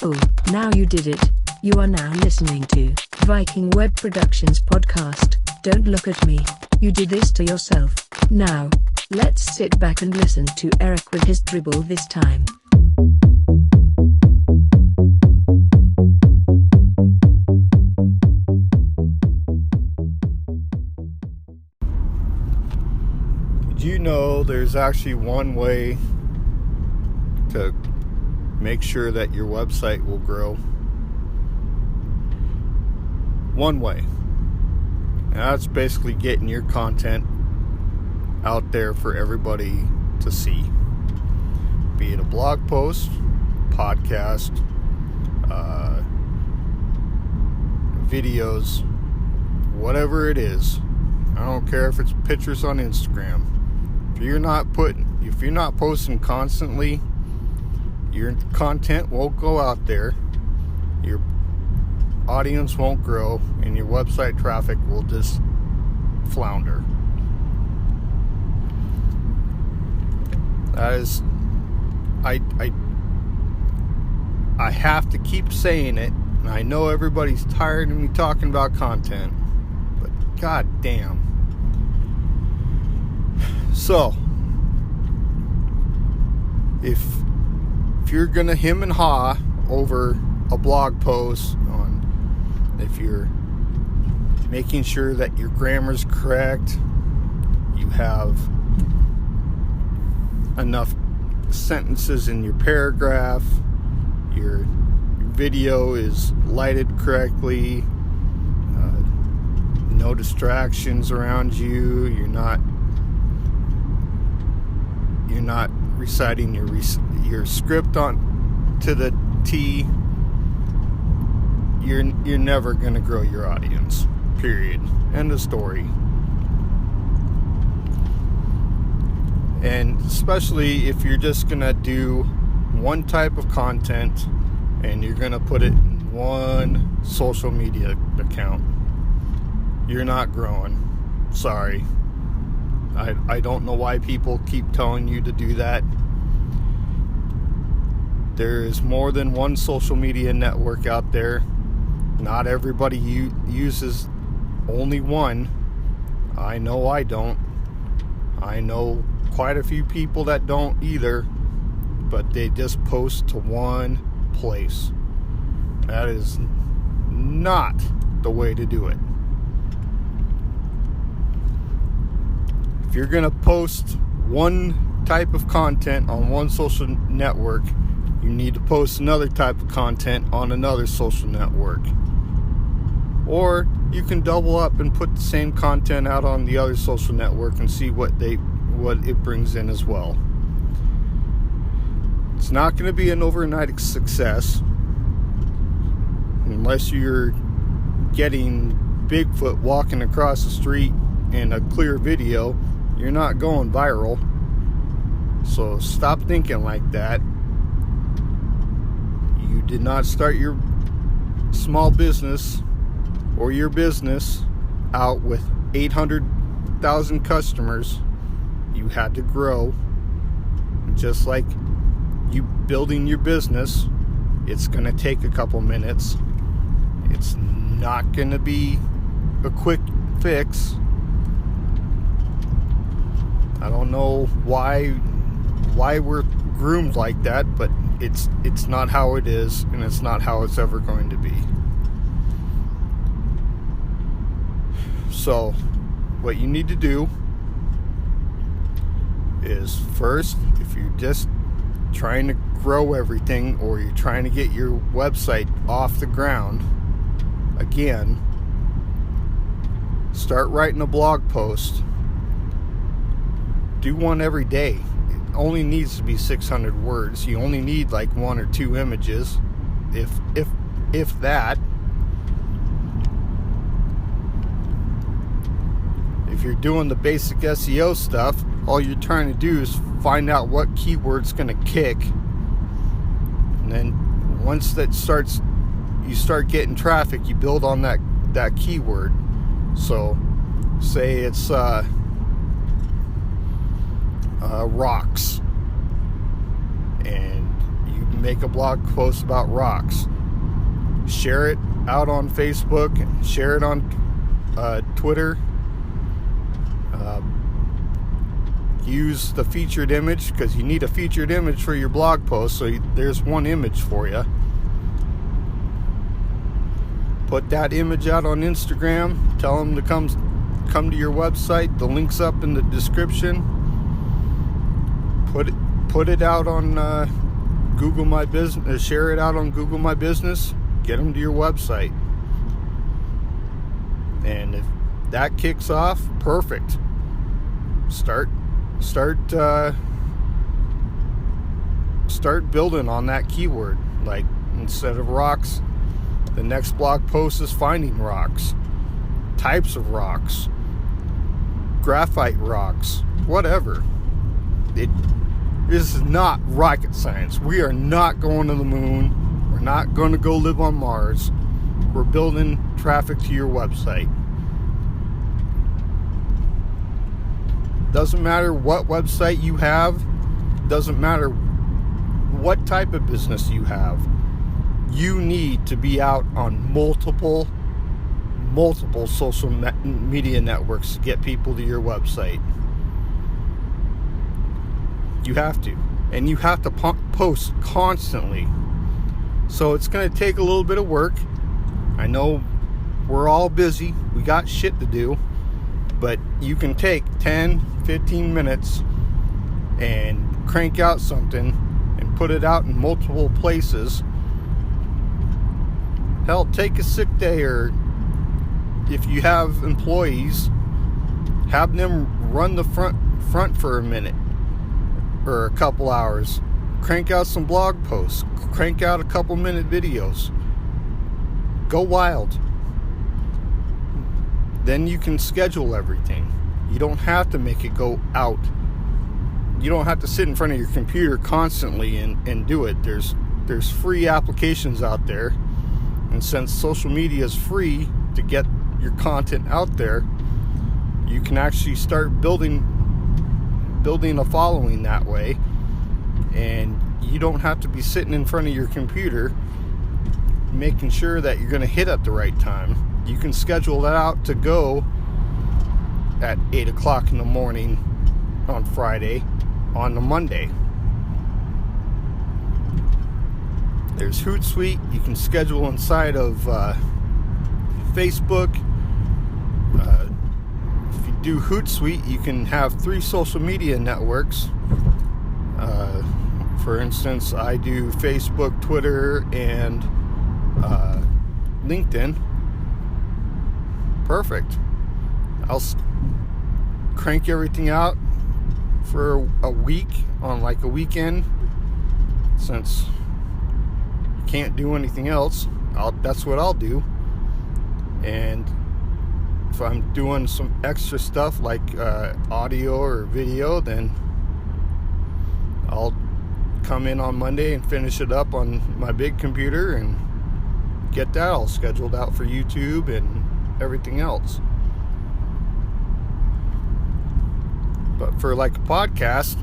Cool, now you did it. You are now listening to Viking Web Productions podcast. Don't look at me, you did this to yourself. Now, let's sit back and listen to Eric with his dribble this time. Did you know there's actually one way to make sure that your website will grow? One way. And that's basically getting your content out there for everybody to see. Be it a blog post, podcast, videos, whatever it is. I don't care if it's pictures on Instagram. If you're not posting constantly, your content won't go out there. Your audience won't grow, and your website traffic will just flounder. That is, I have to keep saying it, and I know everybody's tired of me talking about content, but god damn. So, if you're gonna hem and haw over a blog post on, if you're making sure that your grammar's correct, you have enough sentences in your paragraph, your video is lighted correctly, no distractions around you, you're not reciting your script on to the T, you're never going to grow your audience. Period. End of story. And especially if you're just going to do one type of content and you're going to put it in one social media account, you're not growing. Sorry. I don't know why people keep telling you to do that. There is more than one social media network out there. Not everybody uses only one. I know I don't. I know quite a few people that don't either, but they just post to one place. That is not the way to do it. If you're going to post one type of content on one social network, you need to post another type of content on another social network. Or you can double up and put the same content out on the other social network and see what it brings in as well. It's not going to be an overnight success unless you're getting Bigfoot walking across the street in a clear video. You're not going viral. So stop thinking like that. You did not start your small business or your business out with 800,000 customers. You had to grow. Just like you building your business, it's going to take a couple minutes. It's not going to be a quick fix. I don't know why we're groomed like that, but it's not how it is, and it's not how it's ever going to be. So, what you need to do is, first, if you're just trying to grow everything, or you're trying to get your website off the ground, again, start writing a blog post. Do one every day. It only needs to be 600 words. You only need like one or two images, if that. If you're doing the basic SEO stuff, all you're trying to do is find out what keyword's going to kick, and then once you start getting traffic, you build on that keyword. So say it's rocks, and you make a blog post about rocks. Share it out on Facebook, and share it on Twitter. Use the featured image, because you need a featured image for your blog post, so there's one image for you. Put that image out on Instagram. Tell them to come to your website. The link's up in the description. Put it out on Google My Business. Share it out on Google My Business. Get them to your website. And if that kicks off, perfect. Start building on that keyword. Like, instead of rocks, the next blog post is finding rocks, types of rocks, graphite rocks, whatever. This is not rocket science. We are not going to the moon. We're not going to go live on Mars. We're building traffic to your website. Doesn't matter what website you have. Doesn't matter what type of business you have. You need to be out on multiple social media networks to get people to your website. You have to. And you have to post constantly. So it's going to take a little bit of work. I know we're all busy. We got shit to do. But you can take 10, 15 minutes and crank out something and put it out in multiple places. Hell, take a sick day, or if you have employees, have them run the front for a minute or a couple hours. Crank out some blog posts. Crank out a couple minute videos. Go wild. Then you can schedule everything. You don't have to make it go out. You don't have to sit in front of your computer constantly and do it. There's free applications out there. And since social media is free to get your content out there, you can actually start building a following that way. And you don't have to be sitting in front of your computer making sure that you're going to hit at the right time. You can schedule that out to go at 8 o'clock in the morning on Friday on the Monday. There's Hootsuite. You can schedule inside of Facebook. If you do Hootsuite, you can have 3 social media networks. For instance, I do Facebook, Twitter, and LinkedIn. Perfect. I'll crank everything out for a week on like a weekend, since you can't do anything else. That's what I'll do. And if I'm doing some extra stuff like audio or video, then I'll come in on Monday and finish it up on my big computer and get that all scheduled out for YouTube and everything else. But for like a podcast,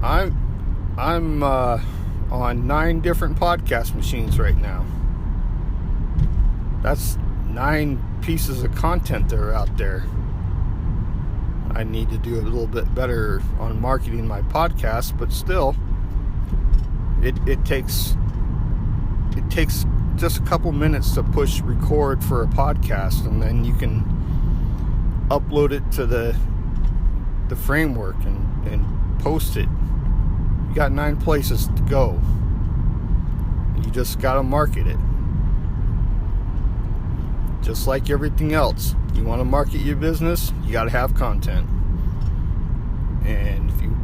I'm on 9 different podcast machines right now. That's 9 pieces of content that are out there. I need to do a little bit better on marketing my podcast, but still, it takes just a couple minutes to push record for a podcast, and then you can upload it to the framework and post it. You got 9 places to go. You just got to market it. Just like everything else, you want to market your business, you got to have content. And if you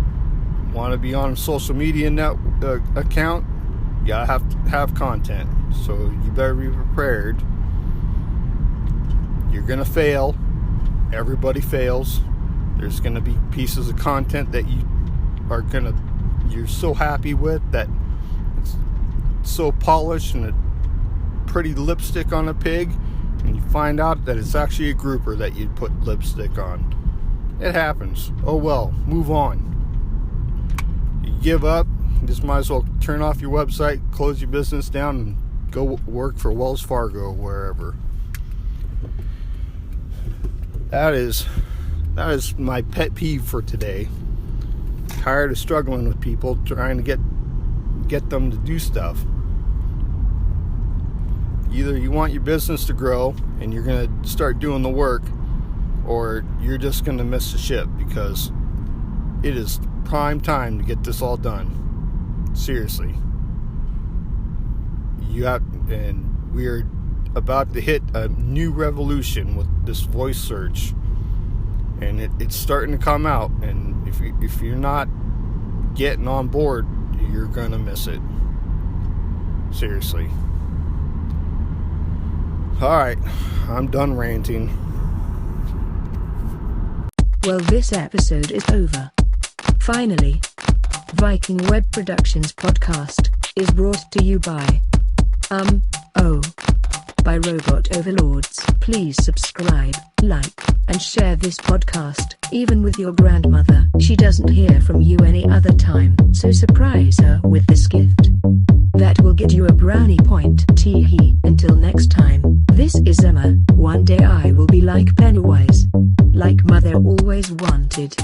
want to be on a social media account, you got to have content. So you better be prepared. You're going to fail. Everybody fails. There's going to be pieces of content that you're so happy with, that it's so polished and a pretty lipstick on a pig, and you find out that it's actually a grouper that you put lipstick on. It happens. Oh well, move on. You give up, just might as well turn off your website, close your business down, and go work for Wells Fargo or wherever. That is my pet peeve for today. Tired of struggling with people trying to get them to do stuff. Either you want your business to grow and you're going to start doing the work, or you're just going to miss the ship, because it is prime time to get this all done. Seriously. And we are about to hit a new revolution with this voice search, and it's starting to come out, and if you're not getting on board, you're going to miss it. Seriously. Alright, I'm done ranting. Well, this episode is over. Finally. Viking Web Productions podcast is brought to you by by Robot Overlords. Please subscribe, like, and share this podcast, even with your grandmother. She doesn't hear from you any other time, so surprise her with this gift. That will get you a brownie point. Tee-hee. Until next time, this is Emma. One day I will be like Pennywise. Like Mother always wanted.